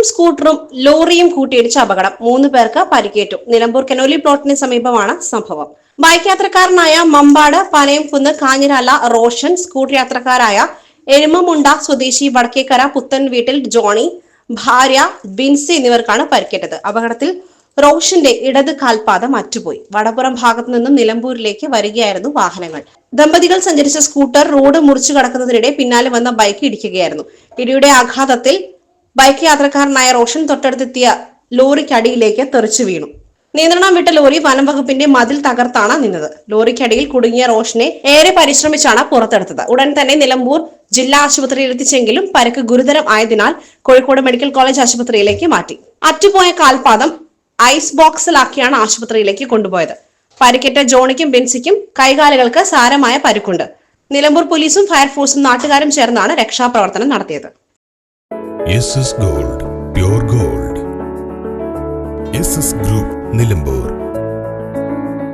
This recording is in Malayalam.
സ്കൂട്ടറും ലോറിയും കൂട്ടിയിടിച്ച അപകടം 3 പേർക്ക് പരിക്കേറ്റു. നിലമ്പൂർ കനോലി പ്ലോട്ടിന് സമീപമാണ് സംഭവം. ബൈക്ക് യാത്രക്കാരനായ മമ്പാട് പനയംകുന്ന് കാഞ്ഞിരാല റോഷൻ, സ്കൂട്ടർ യാത്രക്കാരായ എരുമമുണ്ട സ്വദേശി വടക്കേക്കര പുത്തൻ വീട്ടിൽ ജോണി, ഭാര്യ ബിൻസി എന്നിവർക്കാണ് പരിക്കേറ്റത്. അപകടത്തിൽ റോഷന്റെ ഇടത് കാൽപാദം അറ്റുപോയി. വടപുറം ഭാഗത്തു നിന്നും നിലമ്പൂരിലേക്ക് വരികയായിരുന്നു വാഹനങ്ങൾ. ദമ്പതികൾ സഞ്ചരിച്ച സ്കൂട്ടർ റോഡ് മുറിച്ചു കടക്കുന്നതിനിടെ പിന്നാലെ വന്ന ബൈക്ക് ഇടിക്കുകയായിരുന്നു. ഇടിയുടെ ആഘാതത്തിൽ ബൈക്ക് യാത്രക്കാരനായ റോഷൻ തൊട്ടടുത്തെത്തിയ ലോറിക്കടിയിലേക്ക് തെറിച്ചു വീണു. നിയന്ത്രണം വിട്ട ലോറി വനം വകുപ്പിന്റെ മതിൽ തകർത്താണ് നിന്നത്. ലോറിക്കടിയിൽ കുടുങ്ങിയ റോഷനെ ഏറെ പരിശ്രമിച്ചാണ് പുറത്തെടുത്തത്. ഉടൻ തന്നെ നിലമ്പൂർ ജില്ലാ ആശുപത്രിയിൽ എത്തിച്ചെങ്കിലും പരിക്ക് ഗുരുതരം ആയതിനാൽ കോഴിക്കോട് മെഡിക്കൽ കോളേജ് ആശുപത്രിയിലേക്ക് മാറ്റി. അറ്റുപോയ കാൽപാദം ഐസ് ബോക്സിലാക്കിയാണ് ആശുപത്രിയിലേക്ക് കൊണ്ടുപോയത്. പരിക്കേറ്റ ജോണിക്കും ബെൻസിക്കും കൈകാലുകൾക്ക് സാരമായ പരിക്കുണ്ട്. നിലമ്പൂർ പോലീസും ഫയർഫോഴ്സും നാട്ടുകാരും ചേർന്നാണ് രക്ഷാപ്രവർത്തനം നടത്തിയത്. Gold, pure gold. Group Nilambur.